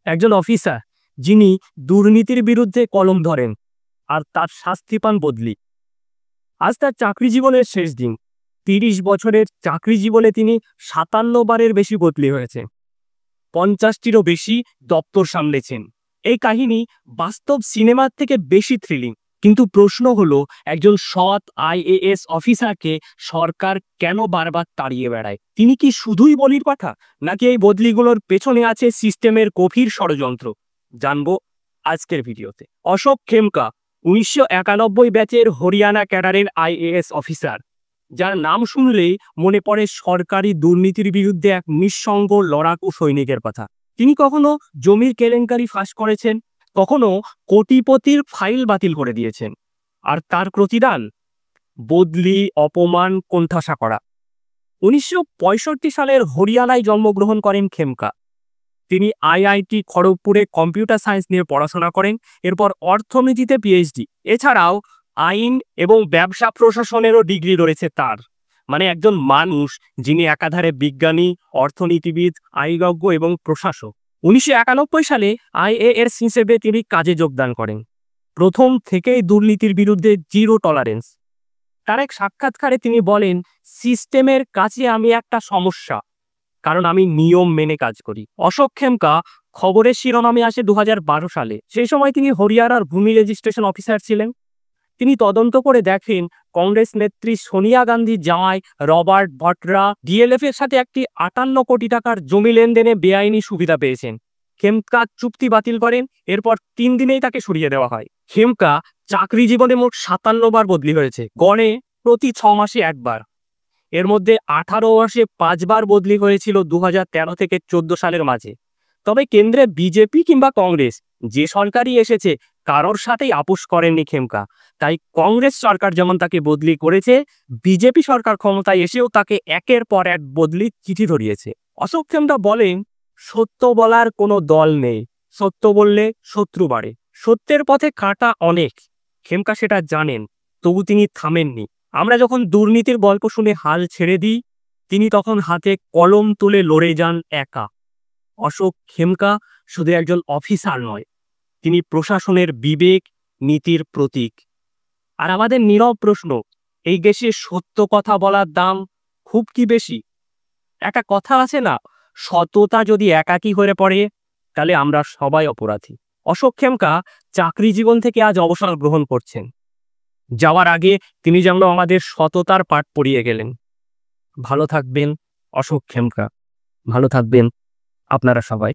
একজন অফিসার যিনি দুর্নীতির বিরুদ্ধে কলম ধরেন আর তার শাস্তি পান বদলি। আজ তার চাকরি জীবনের শেষ দিন। ৩০ বছরের চাকরি জীবনে তিনি ৫৭ বারের বেশি বদলি হয়েছে, ৫০টিরও বেশি দপ্তর সামলেছেন। এই কাহিনী বাস্তব সিনেমার থেকে বেশি থ্রিলিং। কিন্তু প্রশ্ন হলো, একজন সৎ আইএএস অফিসারকে সরকার কেন বারবার তাড়িয়ে বেড়ায়? তিনি কি শুধুই বলির পাঠা, নাকি এই বদলিগুলোর পেছনে আছে সিস্টেমের গভীর ষড়যন্ত্র? জানবো আজকের ভিডিওতে। অশোক খেমকা ১৯৯১ ব্যাচের হরিয়ানা ক্যাডারের আইএএস অফিসার, যার নাম শুনলেই মনে পড়ে সরকারি দুর্নীতির বিরুদ্ধে এক নিঃসঙ্গ লড়াকু সৈনিকের কথা। তিনি কখনো জমির কেলেঙ্কারি ফাঁস করেছেন, কখনো কোটিপতির ফাইল বাতিল করে দিয়েছেন। আর তার প্রতিদান বদলি, অপমান, কোণঠাসা করা। ১৯৬৫ সালের হরিয়ানায় জন্মগ্রহণ করেন খেমকা। তিনি আইআইটি খড়গপুরে কম্পিউটার সায়েন্স নিয়ে পড়াশোনা করেন, এরপর অর্থনীতিতে পিএইচডি। এছাড়াও আইন এবং ব্যবসা প্রশাসনেরও ডিগ্রি রয়েছে তার। মানে একজন মানুষ যিনি একাধারে বিজ্ঞানী, অর্থনীতিবিদ, আইনজ্ঞ এবং প্রশাসক। ১৯৯১ সালে আইএএস হিসেবে তিনি কাজে যোগদান করেন। প্রথম থেকেই দুর্নীতির বিরুদ্ধে জিরো টলারেন্স। তার এক সাক্ষাৎকারে তিনি বলেন, সিস্টেমের কাছে আমি একটা সমস্যা, কারণ আমি নিয়ম মেনে কাজ করি। অশোক খেমকা খবরের শিরোনামে আসে ২০১২ সালে। সেই সময় তিনি হরিয়ানার ভূমি রেজিস্ট্রেশন অফিসার ছিলেন। তিনি তদন্ত করে দেখেন, কংগ্রেস নেত্রী সোনিয়া গান্ধী জামাই রবার্ট ভট্রা ডিএলএফ এর সাথে একটি ৫৮ কোটি টাকার জমি লেনদেনে বেআইনি সুবিধা পেয়েছেন। খেমকা চুক্তি বাতিল করেন, এরপর ৩ দিনেই তাকে সরিয়ে দেওয়া হয়। খেমকা চাকরি জীবনে মোট ৫৭ বার বদলি হয়েছে, গড়ে প্রতি ৬ মাসে একবার। এর মধ্যে ১৮ মাসে ৫ বার বদলি হয়েছিল ২০১৩ থেকে ১৪ সালের মাঝে। তবে কেন্দ্রে বিজেপি কিংবা কংগ্রেস যে সরকারই এসেছে, কারোর সাথেই আপোষ করেননি খেমকা। তাই কংগ্রেস সরকার যেমন তাকে বদলি করেছে, বিজেপি সরকার ক্ষমতায় এসেও তাকে একের পর এক বদলি চিঠি ধরিয়েছে। অশোক খেমকা বলেন, সত্য বলার কোনো দল নেই, সত্য বললে শত্রু বাড়ে। সত্যের পথে কাঁটা অনেক, খেমকা সেটা জানেন, তবু তিনি থামেননি। আমরা যখন দুর্নীতির গল্প শুনে হাল ছেড়ে দিই, তিনি তখন হাতে কলম তুলে লড়ে যান একা। অশোক খেমকা শুধু একজন অফিসার নয়, তিনি প্রশাসনের বিবেক, নীতির প্রতীক। আর আমাদের নীরব প্রশ্ন, এই দেশে সত্য কথা বলার দাম খুব কি বেশি? একটা কথা আছে না, সততা যদি একাকী হয়ে পড়ে, তাহলে আমরা সবাই অপরাধী। অশোক খেমকা চাকরি জীবন থেকে আজ অবসর গ্রহণ করছেন। যাওয়ার আগে তিনি যেন আমাদের সততার পাঠ পড়িয়ে গেলেন। ভালো থাকবেন অশোক খেমকা, ভালো থাকবেন আপনারা সবাই।